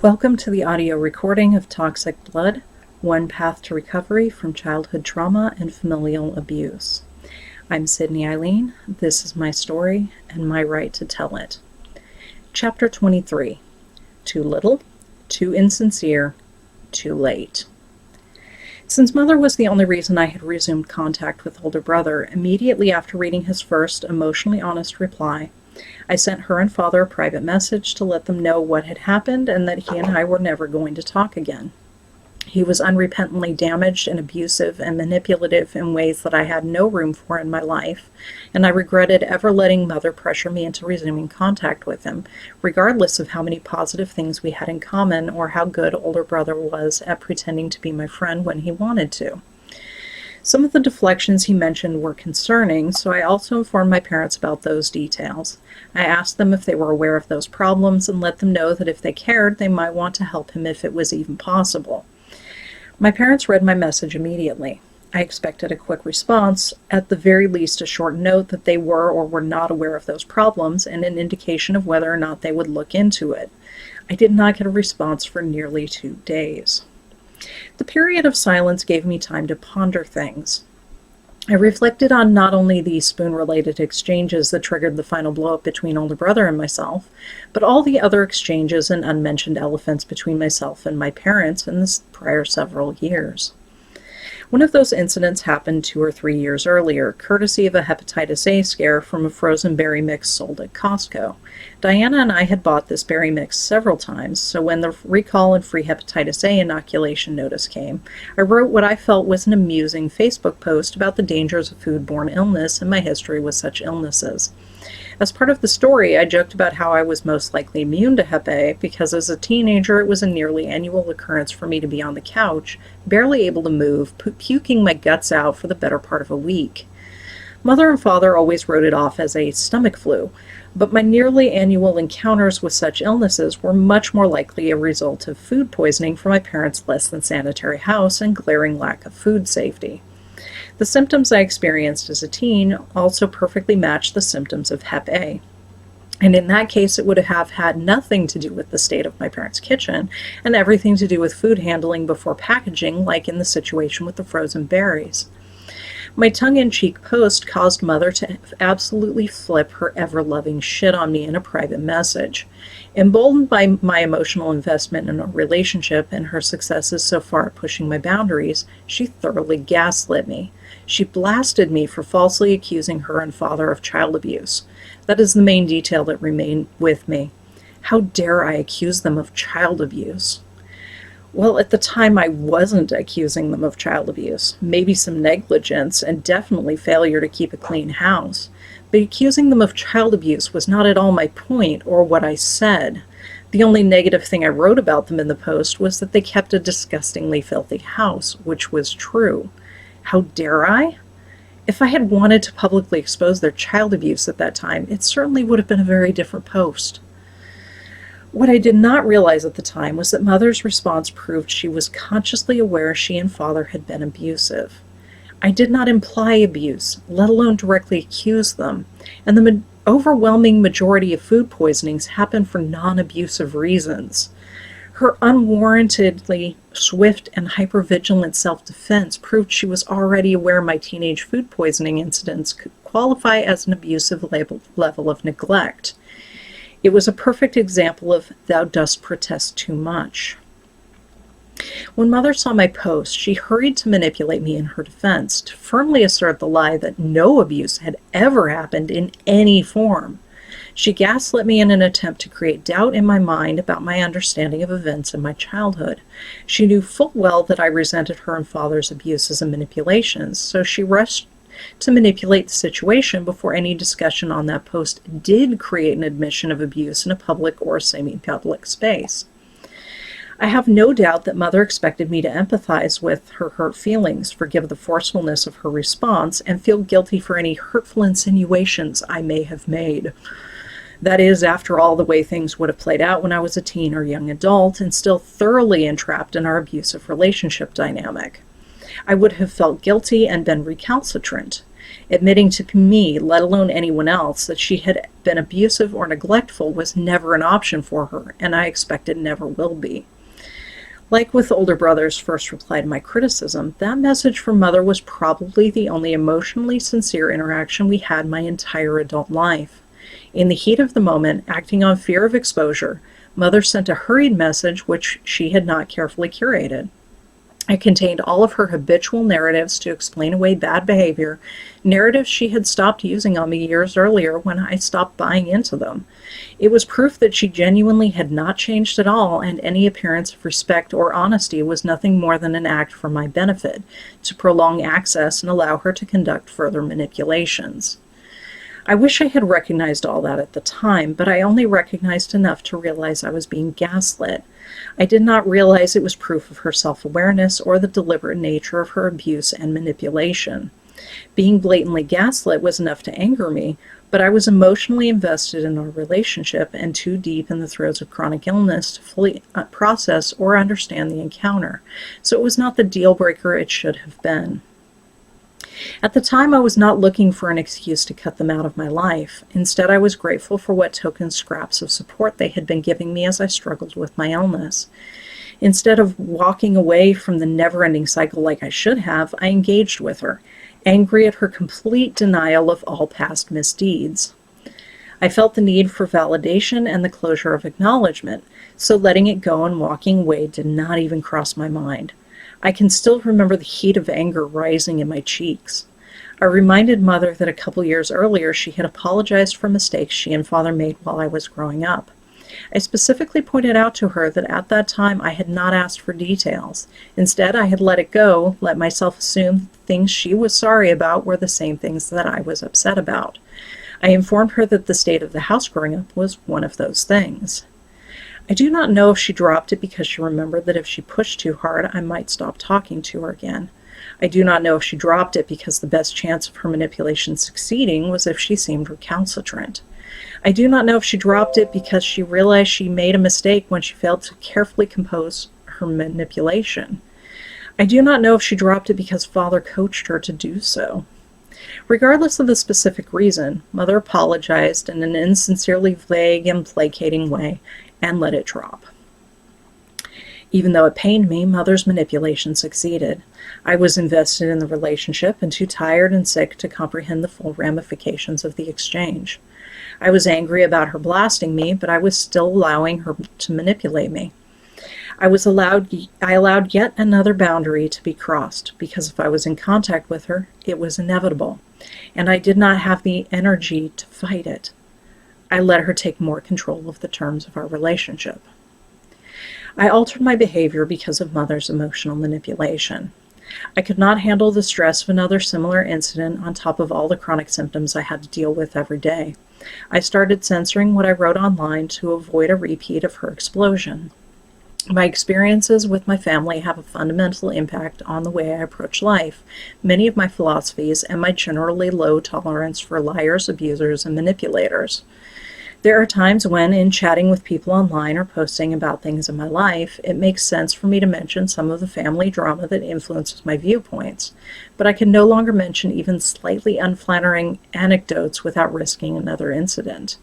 Welcome to the audio recording of Toxic Blood, One Path to Recovery from Childhood Trauma and Familial Abuse. I'm Sidney Eileen. This is my story and my right to tell it. Chapter 23. Too little, too insincere, too late. Since Mother was the only reason I had resumed contact with older brother, immediately after reading his first emotionally honest reply, I sent her and Father a private message to let them know what had happened and that he and I were never going to talk again. He was unrepentantly damaged and abusive and manipulative in ways that I had no room for in my life, and I regretted ever letting Mother pressure me into resuming contact with him, regardless of how many positive things we had in common or how good older brother was at pretending to be my friend when he wanted to. Some of the deflections he mentioned were concerning, so I also informed my parents about those details. I asked them if they were aware of those problems and let them know that if they cared, they might want to help him if it was even possible. My parents read my message immediately. I expected a quick response, at the very least a short note that they were or were not aware of those problems and an indication of whether or not they would look into it. I did not get a response for nearly 2 days. The period of silence gave me time to ponder things. I reflected on not only the spoon-related exchanges that triggered the final blow-up between older brother and myself, but all the other exchanges and unmentioned elephants between myself and my parents in the prior several years. One of those incidents happened 2 or 3 years earlier, courtesy of a Hepatitis A scare from a frozen berry mix sold at Costco. Diana and I had bought this berry mix several times, so when the recall and free Hepatitis A inoculation notice came, I wrote what I felt was an amusing Facebook post about the dangers of foodborne illness and my history with such illnesses. As part of the story, I joked about how I was most likely immune to Hep A because as a teenager it was a nearly annual occurrence for me to be on the couch, barely able to move, puking my guts out for the better part of a week. Mother and Father always wrote it off as a stomach flu, but my nearly annual encounters with such illnesses were much more likely a result of food poisoning from my parents' less than sanitary house and glaring lack of food safety. The symptoms I experienced as a teen also perfectly matched the symptoms of Hep A. And in that case, it would have had nothing to do with the state of my parents' kitchen and everything to do with food handling before packaging, like in the situation with the frozen berries. My tongue-in-cheek post caused Mother to absolutely flip her ever-loving shit on me in a private message. Emboldened by my emotional investment in our relationship and her successes so far at pushing my boundaries, she thoroughly gaslit me. She blasted me for falsely accusing her and Father of child abuse. That is the main detail that remained with me. How dare I accuse them of child abuse? Well, at the time I wasn't accusing them of child abuse, maybe some negligence and definitely failure to keep a clean house. But accusing them of child abuse was not at all my point or what I said. The only negative thing I wrote about them in the post was that they kept a disgustingly filthy house, which was true. How dare I? If I had wanted to publicly expose their child abuse at that time, it certainly would have been a very different post. What I did not realize at the time was that Mother's response proved she was consciously aware she and Father had been abusive. I did not imply abuse, let alone directly accuse them, and the overwhelming majority of food poisonings happen for non-abusive reasons. Her unwarrantedly swift and hypervigilant self-defense proved she was already aware my teenage food poisoning incidents could qualify as an abusive level of neglect. It was a perfect example of thou dost protest too much. When Mother saw my post, she hurried to manipulate me in her defense, to firmly assert the lie that no abuse had ever happened in any form. She gaslit me in an attempt to create doubt in my mind about my understanding of events in my childhood. She knew full well that I resented her and Father's abuses and manipulations, so she rushed to manipulate the situation before any discussion on that post did create an admission of abuse in a public or semi-public space. I have no doubt that Mother expected me to empathize with her hurt feelings, forgive the forcefulness of her response, and feel guilty for any hurtful insinuations I may have made. That is, after all, the way things would have played out when I was a teen or young adult and still thoroughly entrapped in our abusive relationship dynamic. I would have felt guilty and been recalcitrant. Admitting to me, let alone anyone else, that she had been abusive or neglectful was never an option for her, and I expect it never will be. Like with older brother's first reply to my criticism, that message from Mother was probably the only emotionally sincere interaction we had my entire adult life. In the heat of the moment, acting on fear of exposure, Mother sent a hurried message which she had not carefully curated. It contained all of her habitual narratives to explain away bad behavior, narratives she had stopped using on me years earlier when I stopped buying into them. It was proof that she genuinely had not changed at all, and any appearance of respect or honesty was nothing more than an act for my benefit, to prolong access and allow her to conduct further manipulations. I wish I had recognized all that at the time, but I only recognized enough to realize I was being gaslit. I did not realize it was proof of her self-awareness or the deliberate nature of her abuse and manipulation. Being blatantly gaslit was enough to anger me, but I was emotionally invested in our relationship and too deep in the throes of chronic illness to fully process or understand the encounter, so it was not the deal breaker it should have been. At the time, I was not looking for an excuse to cut them out of my life. Instead, I was grateful for what token scraps of support they had been giving me as I struggled with my illness. Instead of walking away from the never-ending cycle like I should have, I engaged with her, angry at her complete denial of all past misdeeds. I felt the need for validation and the closure of acknowledgement, so letting it go and walking away did not even cross my mind. I can still remember the heat of anger rising in my cheeks. I reminded Mother that a couple years earlier she had apologized for mistakes she and Father made while I was growing up. I specifically pointed out to her that at that time I had not asked for details. Instead, I had let it go, let myself assume that the things she was sorry about were the same things that I was upset about. I informed her that the state of the house growing up was one of those things. I do not know if she dropped it because she remembered that if she pushed too hard, I might stop talking to her again. I do not know if she dropped it because the best chance of her manipulation succeeding was if she seemed recalcitrant. I do not know if she dropped it because she realized she made a mistake when she failed to carefully compose her manipulation. I do not know if she dropped it because Father coached her to do so. Regardless of the specific reason, Mother apologized in an insincerely vague and placating way and let it drop. Even though it pained me, Mother's manipulation succeeded. I was invested in the relationship and too tired and sick to comprehend the full ramifications of the exchange. I was angry about her blasting me, but I was still allowing her to manipulate me. I allowed yet another boundary to be crossed, because if I was in contact with her, it was inevitable, and I did not have the energy to fight it. I let her take more control of the terms of our relationship. I altered my behavior because of Mother's emotional manipulation. I could not handle the stress of another similar incident on top of all the chronic symptoms I had to deal with every day. I started censoring what I wrote online to avoid a repeat of her explosion. My experiences with my family have a fundamental impact on the way I approach life, many of my philosophies, and my generally low tolerance for liars, abusers, and manipulators. There are times when, in chatting with people online or posting about things in my life, it makes sense for me to mention some of the family drama that influences my viewpoints, but I can no longer mention even slightly unflattering anecdotes without risking another incident.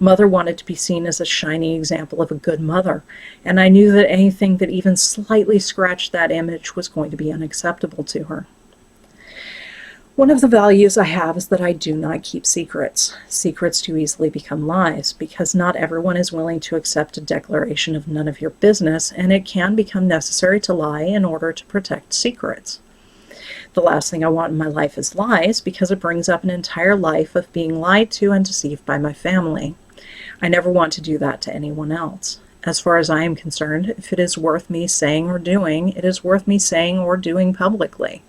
Mother wanted to be seen as a shining example of a good mother, and I knew that anything that even slightly scratched that image was going to be unacceptable to her. One of the values I have is that I do not keep secrets. Secrets too easily become lies, because not everyone is willing to accept a declaration of none of your business, and it can become necessary to lie in order to protect secrets. The last thing I want in my life is lies, because it brings up an entire life of being lied to and deceived by my family. I never want to do that to anyone else. As far as I am concerned, if it is worth me saying or doing, it is worth me saying or doing publicly.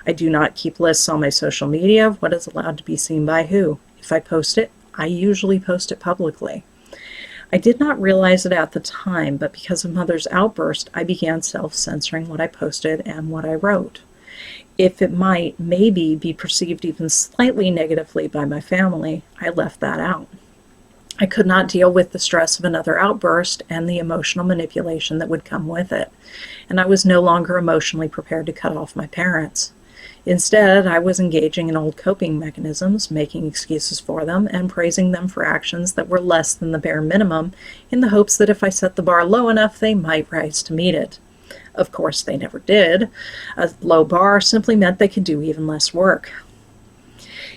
I do not keep lists on my social media of what is allowed to be seen by who. If I post it, I usually post it publicly. I did not realize it at the time, but because of Mother's outburst, I began self-censoring what I posted and what I wrote. If it might maybe be perceived even slightly negatively by my family, I left that out. I could not deal with the stress of another outburst and the emotional manipulation that would come with it, and I was no longer emotionally prepared to cut off my parents. Instead, I was engaging in old coping mechanisms, making excuses for them, and praising them for actions that were less than the bare minimum, in the hopes that if I set the bar low enough, they might rise to meet it. Of course, they never did. A low bar simply meant they could do even less work.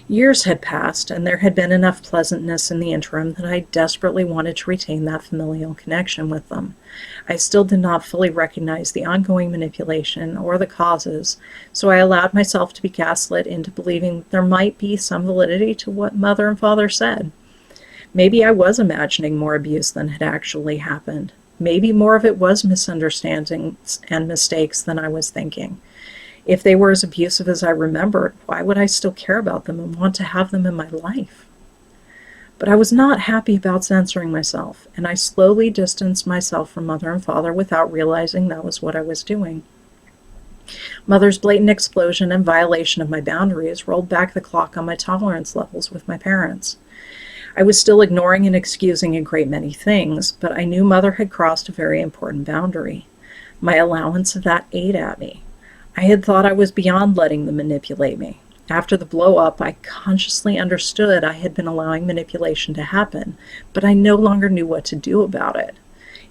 Years had passed, and there had been enough pleasantness in the interim that I desperately wanted to retain that familial connection with them. I still did not fully recognize the ongoing manipulation or the causes, so I allowed myself to be gaslit into believing that there might be some validity to what mother and father said. Maybe I was imagining more abuse than had actually happened. Maybe more of it was misunderstandings and mistakes than I was thinking. If they were as abusive as I remembered, why would I still care about them and want to have them in my life? But I was not happy about censoring myself, and I slowly distanced myself from mother and father without realizing that was what I was doing. Mother's blatant explosion and violation of my boundaries rolled back the clock on my tolerance levels with my parents. I was still ignoring and excusing a great many things, but I knew mother had crossed a very important boundary. My allowance of that ate at me. I had thought I was beyond letting them manipulate me. After the blow-up, I consciously understood I had been allowing manipulation to happen, but I no longer knew what to do about it.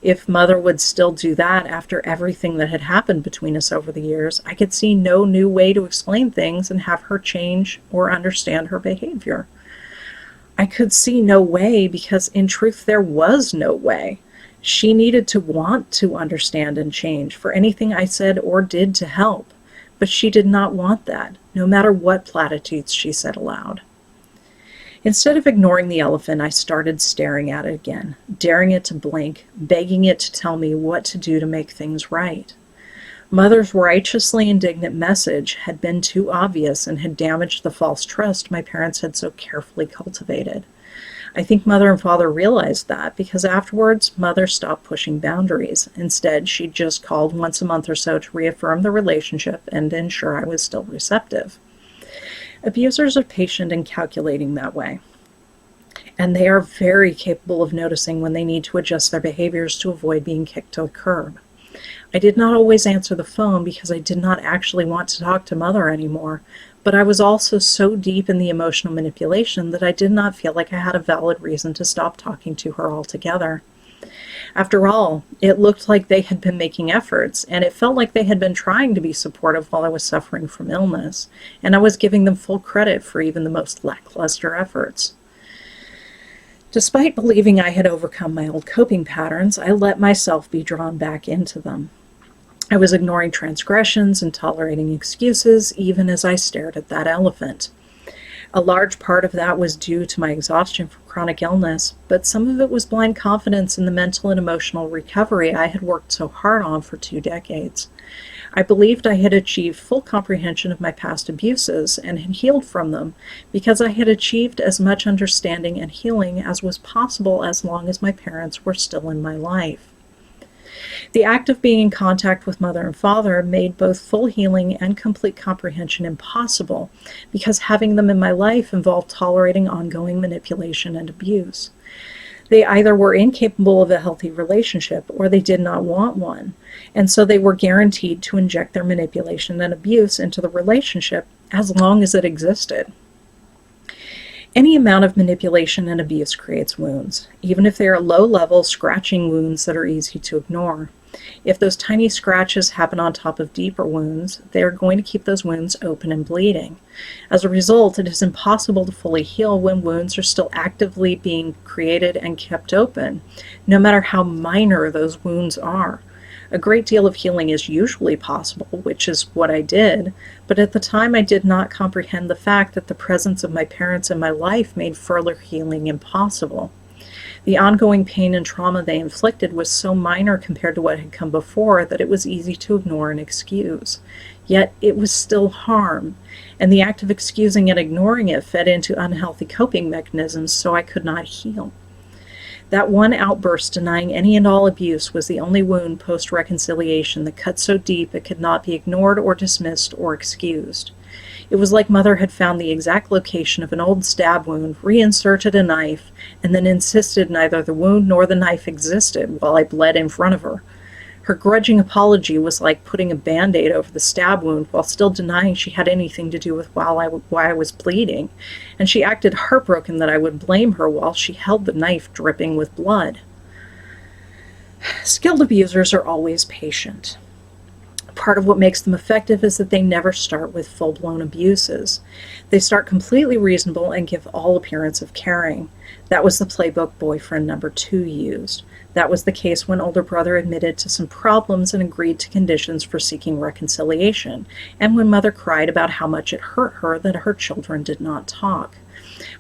If mother would still do that after everything that had happened between us over the years, I could see no new way to explain things and have her change or understand her behavior. I could see no way because, in truth, there was no way. She needed to want to understand and change for anything I said or did to help, but she did not want that, no matter what platitudes she said aloud. Instead of ignoring the elephant, I started staring at it again, daring it to blink, begging it to tell me what to do to make things right. Mother's righteously indignant message had been too obvious and had damaged the false trust my parents had so carefully cultivated. I think mother and father realized that because afterwards, mother stopped pushing boundaries. Instead, she just called once a month or so to reaffirm the relationship and ensure I was still receptive. Abusers are patient and calculating that way, and they are very capable of noticing when they need to adjust their behaviors to avoid being kicked to the curb. I did not always answer the phone because I did not actually want to talk to mother anymore, but I was also so deep in the emotional manipulation that I did not feel like I had a valid reason to stop talking to her altogether. After all, it looked like they had been making efforts, and it felt like they had been trying to be supportive while I was suffering from illness, and I was giving them full credit for even the most lackluster efforts. Despite believing I had overcome my old coping patterns, I let myself be drawn back into them. I was ignoring transgressions and tolerating excuses, even as I stared at that elephant. A large part of that was due to my exhaustion from chronic illness, but some of it was blind confidence in the mental and emotional recovery I had worked so hard on for 2 decades. I believed I had achieved full comprehension of my past abuses and had healed from them because I had achieved as much understanding and healing as was possible as long as my parents were still in my life. The act of being in contact with mother and father made both full healing and complete comprehension impossible because having them in my life involved tolerating ongoing manipulation and abuse. They either were incapable of a healthy relationship or they did not want one, and so they were guaranteed to inject their manipulation and abuse into the relationship as long as it existed. Any amount of manipulation and abuse creates wounds, even if they are low-level, scratching wounds that are easy to ignore. If those tiny scratches happen on top of deeper wounds, they are going to keep those wounds open and bleeding. As a result, it is impossible to fully heal when wounds are still actively being created and kept open, no matter how minor those wounds are. A great deal of healing is usually possible, which is what I did, but at the time I did not comprehend the fact that the presence of my parents in my life made further healing impossible. The ongoing pain and trauma they inflicted was so minor compared to what had come before that it was easy to ignore and excuse. Yet it was still harm, and the act of excusing and ignoring it fed into unhealthy coping mechanisms, so I could not heal. That one outburst denying any and all abuse was the only wound post-reconciliation that cut so deep it could not be ignored or dismissed or excused. It was like mother had found the exact location of an old stab wound, reinserted a knife, and then insisted neither the wound nor the knife existed while I bled in front of her. Her grudging apology was like putting a Band-Aid over the stab wound while still denying she had anything to do with why I was bleeding, and she acted heartbroken that I would blame her while she held the knife dripping with blood. Skilled abusers are always patient. Part of what makes them effective is that they never start with full-blown abuses. They start completely reasonable and give all appearance of caring. That was the playbook boyfriend number 2 used. That was the case when older brother admitted to some problems and agreed to conditions for seeking reconciliation, and when mother cried about how much it hurt her that her children did not talk.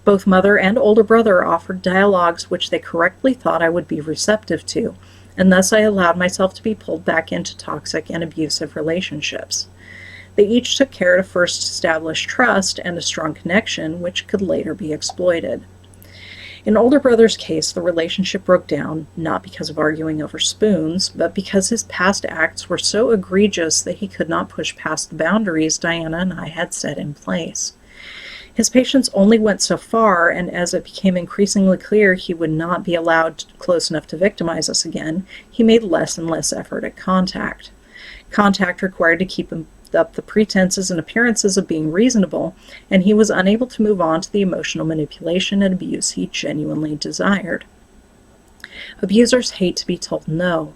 Both mother and older brother offered dialogues which they correctly thought I would be receptive to, and thus I allowed myself to be pulled back into toxic and abusive relationships. They each took care to first establish trust and a strong connection, which could later be exploited. In older brother's case, the relationship broke down, not because of arguing over spoons, but because his past acts were so egregious that he could not push past the boundaries Diana and I had set in place. His patience only went so far, and as it became increasingly clear he would not be allowed close enough to victimize us again, he made less and less effort at contact. Contact required to keep him up the pretenses and appearances of being reasonable, and he was unable to move on to the emotional manipulation and abuse he genuinely desired. Abusers hate to be told no.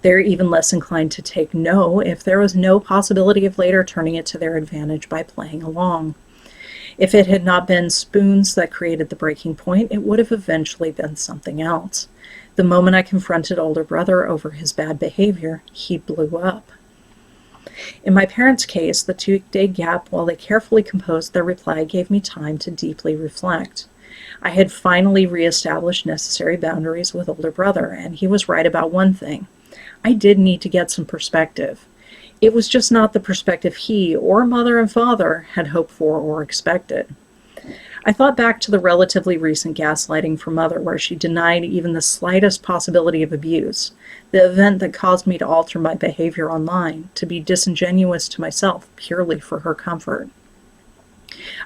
They're even less inclined to take no if there was no possibility of later turning it to their advantage by playing along. If it had not been spoons that created the breaking point, it would have eventually been something else. The moment I confronted older brother over his bad behavior, he blew up. In my parents' case, the 2-day gap while they carefully composed their reply gave me time to deeply reflect. I had finally reestablished necessary boundaries with older brother, and he was right about one thing. I did need to get some perspective. It was just not the perspective he or mother and father had hoped for or expected. I thought back to the relatively recent gaslighting from mother, where she denied even the slightest possibility of abuse, the event that caused me to alter my behavior online, to be disingenuous to myself purely for her comfort.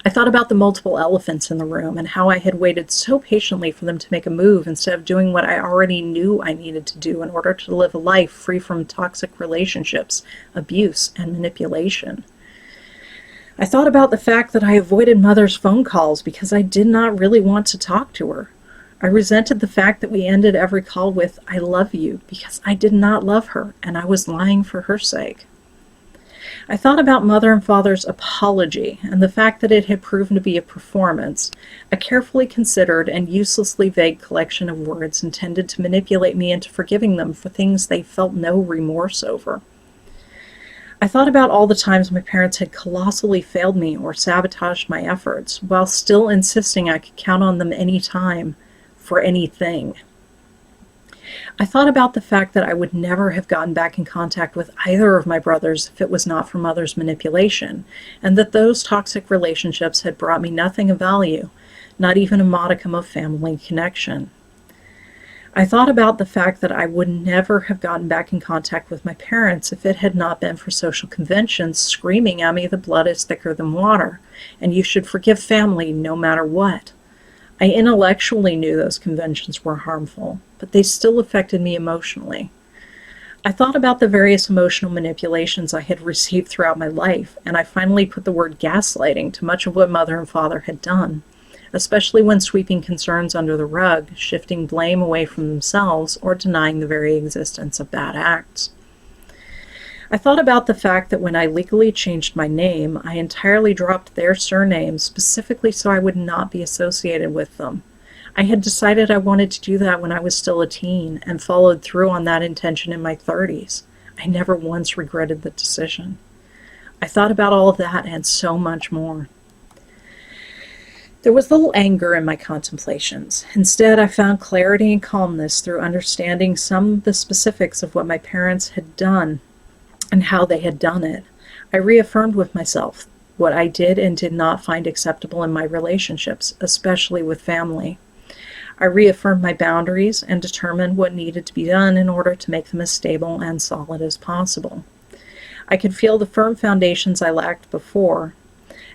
I thought about the multiple elephants in the room and how I had waited so patiently for them to make a move instead of doing what I already knew I needed to do in order to live a life free from toxic relationships, abuse, and manipulation. I thought about the fact that I avoided mother's phone calls because I did not really want to talk to her. I resented the fact that we ended every call with, "I love you," because I did not love her and I was lying for her sake. I thought about mother and father's apology and the fact that it had proven to be a performance, a carefully considered and uselessly vague collection of words intended to manipulate me into forgiving them for things they felt no remorse over. I thought about all the times my parents had colossally failed me or sabotaged my efforts, while still insisting I could count on them any time, for anything. I thought about the fact that I would never have gotten back in contact with either of my brothers if it was not for mother's manipulation, and that those toxic relationships had brought me nothing of value, not even a modicum of family connection. I thought about the fact that I would never have gotten back in contact with my parents if it had not been for social conventions screaming at me the blood is thicker than water, and you should forgive family no matter what. I intellectually knew those conventions were harmful, but they still affected me emotionally. I thought about the various emotional manipulations I had received throughout my life, and I finally put the word gaslighting to much of what mother and father had done, especially when sweeping concerns under the rug, shifting blame away from themselves, or denying the very existence of bad acts. I thought about the fact that when I legally changed my name, I entirely dropped their surname specifically so I would not be associated with them. I had decided I wanted to do that when I was still a teen and followed through on that intention in my 30s. I never once regretted the decision. I thought about all of that and so much more. There was little anger in my contemplations. Instead, I found clarity and calmness through understanding some of the specifics of what my parents had done and how they had done it. I reaffirmed with myself what I did and did not find acceptable in my relationships, especially with family. I reaffirmed my boundaries and determined what needed to be done in order to make them as stable and solid as possible. I could feel the firm foundations I lacked before,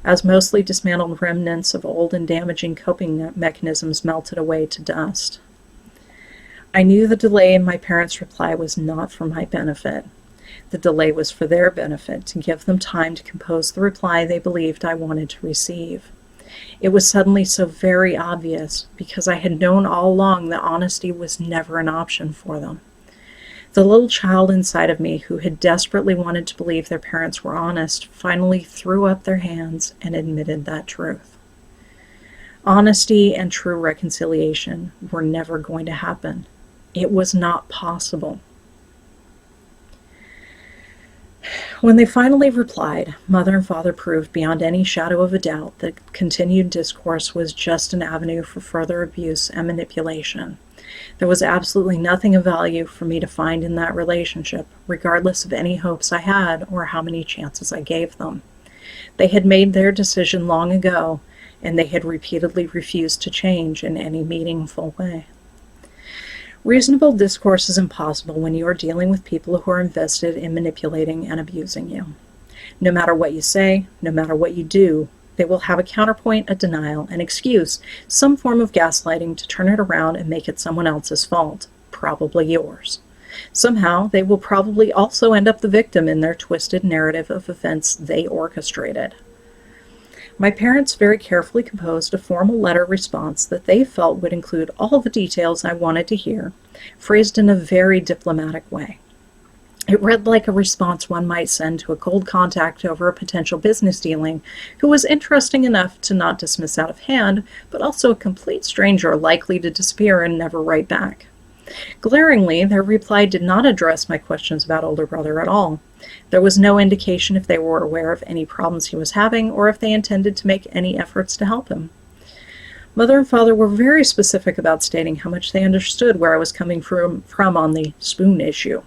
as mostly dismantled remnants of old and damaging coping mechanisms melted away to dust. I knew the delay in my parents' reply was not for my benefit. The delay was for their benefit, to give them time to compose the reply they believed I wanted to receive. It was suddenly so very obvious, because I had known all along that honesty was never an option for them. The little child inside of me, who had desperately wanted to believe their parents were honest, finally threw up their hands and admitted that truth. Honesty and true reconciliation were never going to happen. It was not possible. When they finally replied, Mother and Father proved beyond any shadow of a doubt that continued discourse was just an avenue for further abuse and manipulation. There was absolutely nothing of value for me to find in that relationship, regardless of any hopes I had or how many chances I gave them. They had made their decision long ago, and they had repeatedly refused to change in any meaningful way. Reasonable discourse is impossible when you are dealing with people who are invested in manipulating and abusing you. No matter what you say, no matter what you do, they will have a counterpoint, a denial, an excuse, some form of gaslighting to turn it around and make it someone else's fault, probably yours. Somehow, they will probably also end up the victim in their twisted narrative of events they orchestrated. My parents very carefully composed a formal letter response that they felt would include all the details I wanted to hear, phrased in a very diplomatic way. It read like a response one might send to a cold contact over a potential business dealing who was interesting enough to not dismiss out of hand, but also a complete stranger likely to disappear and never write back. Glaringly, their reply did not address my questions about older brother at all. There was no indication if they were aware of any problems he was having or if they intended to make any efforts to help him. Mother and Father were very specific about stating how much they understood where I was coming from on the spoon issue,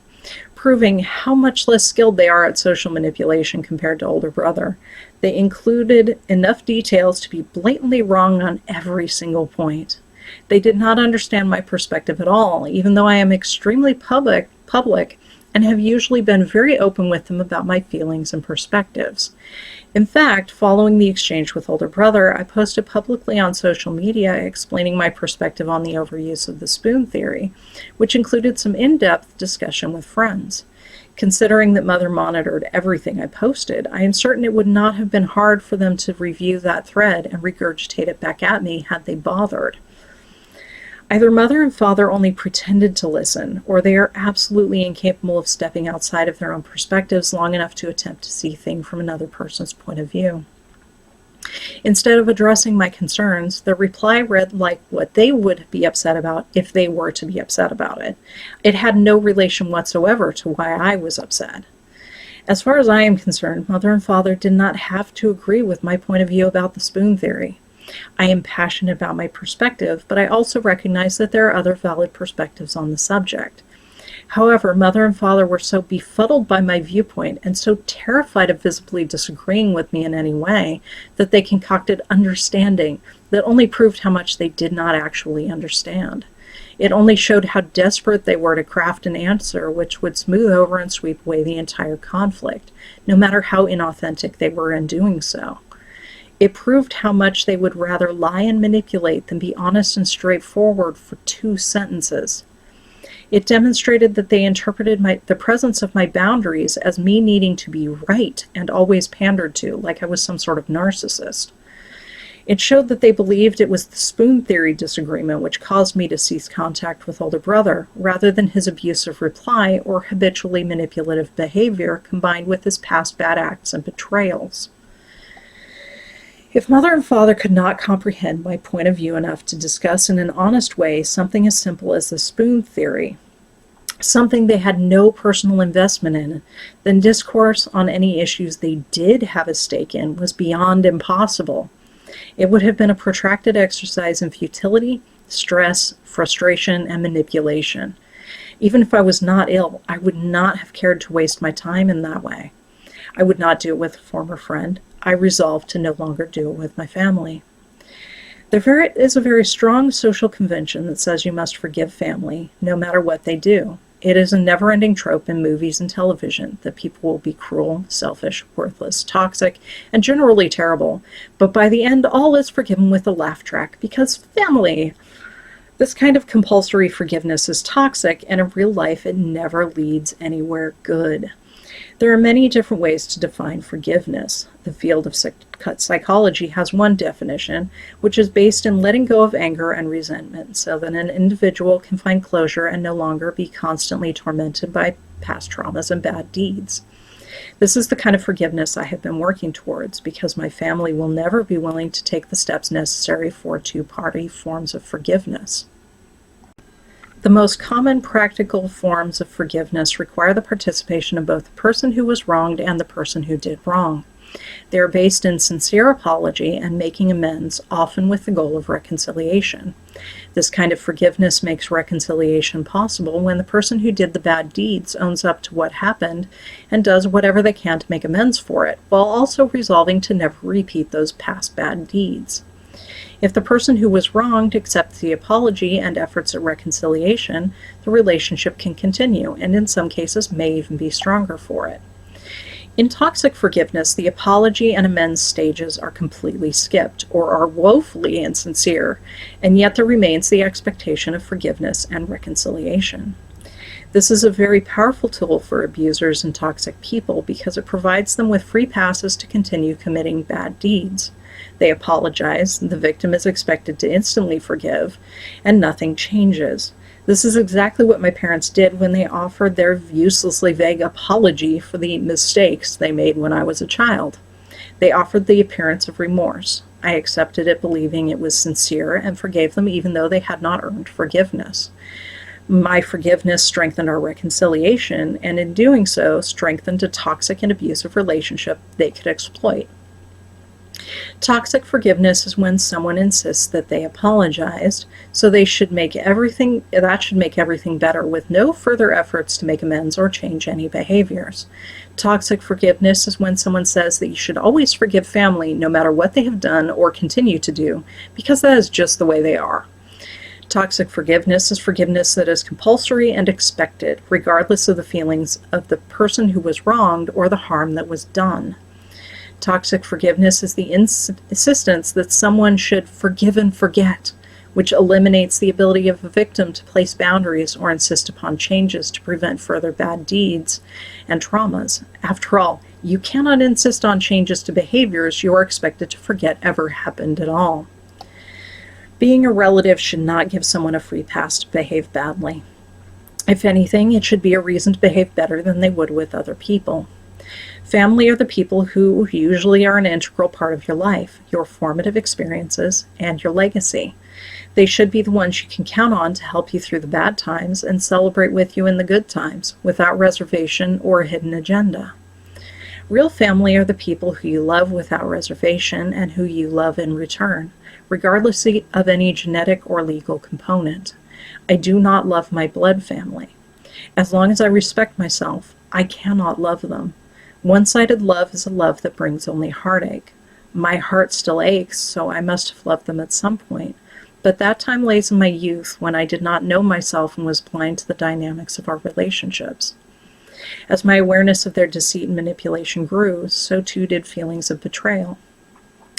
proving how much less skilled they are at social manipulation compared to older brother. They included enough details to be blatantly wrong on every single point. They did not understand my perspective at all, even though I am extremely public and have usually been very open with them about my feelings and perspectives. In fact, following the exchange with older brother, I posted publicly on social media explaining my perspective on the overuse of the spoon theory, which included some in-depth discussion with friends. Considering that Mother monitored everything I posted, I am certain it would not have been hard for them to review that thread and regurgitate it back at me had they bothered. Either Mother and Father only pretended to listen, or they are absolutely incapable of stepping outside of their own perspectives long enough to attempt to see things from another person's point of view. Instead of addressing my concerns, their reply read like what they would be upset about if they were to be upset about it. It had no relation whatsoever to why I was upset. As far as I am concerned, Mother and Father did not have to agree with my point of view about the spoon theory. I am passionate about my perspective, but I also recognize that there are other valid perspectives on the subject. However, Mother and Father were so befuddled by my viewpoint and so terrified of visibly disagreeing with me in any way that they concocted understanding that only proved how much they did not actually understand. It only showed how desperate they were to craft an answer which would smooth over and sweep away the entire conflict, no matter how inauthentic they were in doing so. It proved how much they would rather lie and manipulate than be honest and straightforward for 2 sentences. It demonstrated that they interpreted the presence of my boundaries as me needing to be right and always pandered to, like I was some sort of narcissist. It showed that they believed it was the spoon theory disagreement which caused me to cease contact with older brother, rather than his abusive reply or habitually manipulative behavior combined with his past bad acts and betrayals. If Mother and Father could not comprehend my point of view enough to discuss in an honest way something as simple as the spoon theory, something they had no personal investment in, then discourse on any issues they did have a stake in was beyond impossible. It would have been a protracted exercise in futility, stress, frustration, and manipulation. Even if I was not ill, I would not have cared to waste my time in that way. I would not do it with a former friend. I resolved to no longer do it with my family. There is a very strong social convention that says you must forgive family, no matter what they do. It is a never-ending trope in movies and television that people will be cruel, selfish, worthless, toxic, and generally terrible, but by the end all is forgiven with a laugh track, because family. This kind of compulsory forgiveness is toxic, and in real life it never leads anywhere good. There are many different ways to define forgiveness. The field of psychology has one definition, which is based in letting go of anger and resentment so that an individual can find closure and no longer be constantly tormented by past traumas and bad deeds. This is the kind of forgiveness I have been working towards because my family will never be willing to take the steps necessary for two-party forms of forgiveness. The most common practical forms of forgiveness require the participation of both the person who was wronged and the person who did wrong. They are based in sincere apology and making amends, often with the goal of reconciliation. This kind of forgiveness makes reconciliation possible when the person who did the bad deeds owns up to what happened and does whatever they can to make amends for it, while also resolving to never repeat those past bad deeds. If the person who was wronged accepts the apology and efforts at reconciliation, the relationship can continue, and in some cases may even be stronger for it. In toxic forgiveness, the apology and amends stages are completely skipped or are woefully insincere, and yet there remains the expectation of forgiveness and reconciliation. This is a very powerful tool for abusers and toxic people because it provides them with free passes to continue committing bad deeds. They apologize, the victim is expected to instantly forgive, and nothing changes. This is exactly what my parents did when they offered their uselessly vague apology for the mistakes they made when I was a child. They offered the appearance of remorse. I accepted it, believing it was sincere, and forgave them even though they had not earned forgiveness. My forgiveness strengthened our reconciliation, and in doing so, strengthened a toxic and abusive relationship they could exploit. Toxic forgiveness is when someone insists that they apologized, so that should make everything better with no further efforts to make amends or change any behaviors. Toxic forgiveness is when someone says that you should always forgive family no matter what they have done or continue to do, because that is just the way they are. Toxic forgiveness is forgiveness that is compulsory and expected, regardless of the feelings of the person who was wronged or the harm that was done. Toxic forgiveness is the insistence that someone should forgive and forget, which eliminates the ability of a victim to place boundaries or insist upon changes to prevent further bad deeds and traumas. After all, you cannot insist on changes to behaviors you are expected to forget ever happened at all. Being a relative should not give someone a free pass to behave badly. If anything, it should be a reason to behave better than they would with other people. Family are the people who usually are an integral part of your life, your formative experiences, and your legacy. They should be the ones you can count on to help you through the bad times and celebrate with you in the good times, without reservation or a hidden agenda. Real family are the people who you love without reservation and who you love in return, regardless of any genetic or legal component. I do not love my blood family. As long as I respect myself, I cannot love them. One-sided love is a love that brings only heartache. My heart still aches, so I must have loved them at some point, but that time lays in my youth when I did not know myself and was blind to the dynamics of our relationships. As my awareness of their deceit and manipulation grew, so too did feelings of betrayal.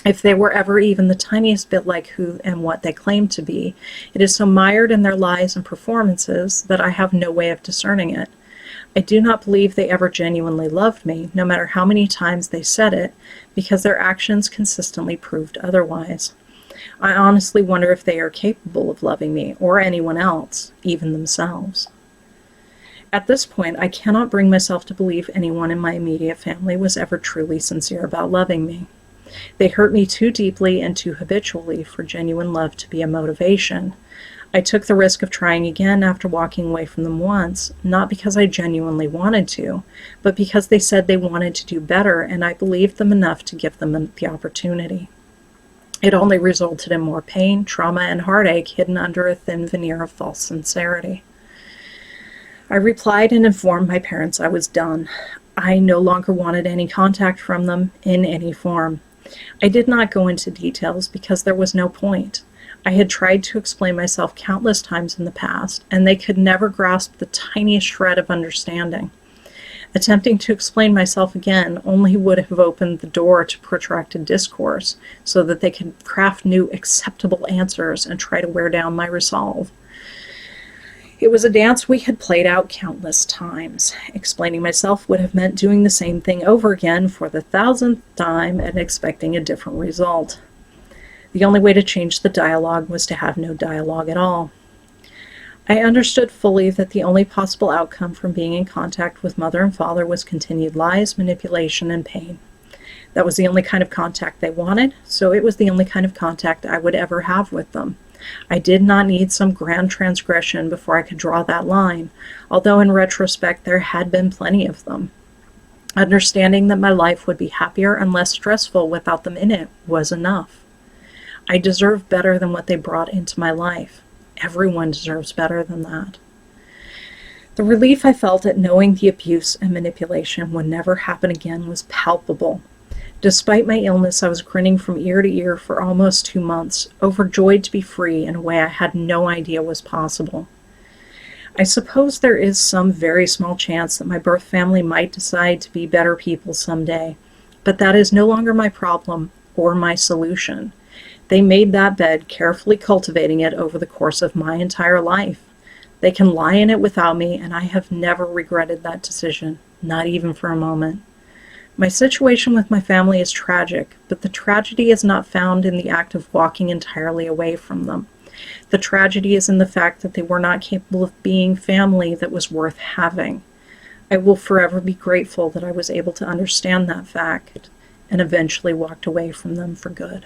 If they were ever even the tiniest bit like who and what they claimed to be, it is so mired in their lies and performances that I have no way of discerning it. I do not believe they ever genuinely loved me, no matter how many times they said it, because their actions consistently proved otherwise. I honestly wonder if they are capable of loving me, or anyone else, even themselves. At this point, I cannot bring myself to believe anyone in my immediate family was ever truly sincere about loving me. They hurt me too deeply and too habitually for genuine love to be a motivation. I took the risk of trying again after walking away from them once, not because I genuinely wanted to, but because they said they wanted to do better, and I believed them enough to give them the opportunity. It only resulted in more pain, trauma, and heartache hidden under a thin veneer of false sincerity. I replied and informed my parents I was done. I no longer wanted any contact from them in any form. I did not go into details because there was no point. I had tried to explain myself countless times in the past, and they could never grasp the tiniest shred of understanding. Attempting to explain myself again only would have opened the door to protracted discourse so that they could craft new acceptable answers and try to wear down my resolve. It was a dance we had played out countless times. Explaining myself would have meant doing the same thing over again for the 1,000th time and expecting a different result. The only way to change the dialogue was to have no dialogue at all. I understood fully that the only possible outcome from being in contact with mother and father was continued lies, manipulation, and pain. That was the only kind of contact they wanted, so it was the only kind of contact I would ever have with them. I did not need some grand transgression before I could draw that line, although in retrospect there had been plenty of them. Understanding that my life would be happier and less stressful without them in it was enough. I deserved better than what they brought into my life. Everyone deserves better than that. The relief I felt at knowing the abuse and manipulation would never happen again was palpable. Despite my illness, I was grinning from ear to ear for almost 2 months, overjoyed to be free in a way I had no idea was possible. I suppose there is some very small chance that my birth family might decide to be better people someday, but that is no longer my problem or my solution. They made that bed, carefully cultivating it over the course of my entire life. They can lie in it without me, and I have never regretted that decision, not even for a moment. My situation with my family is tragic, but the tragedy is not found in the act of walking entirely away from them. The tragedy is in the fact that they were not capable of being family that was worth having. I will forever be grateful that I was able to understand that fact and eventually walked away from them for good.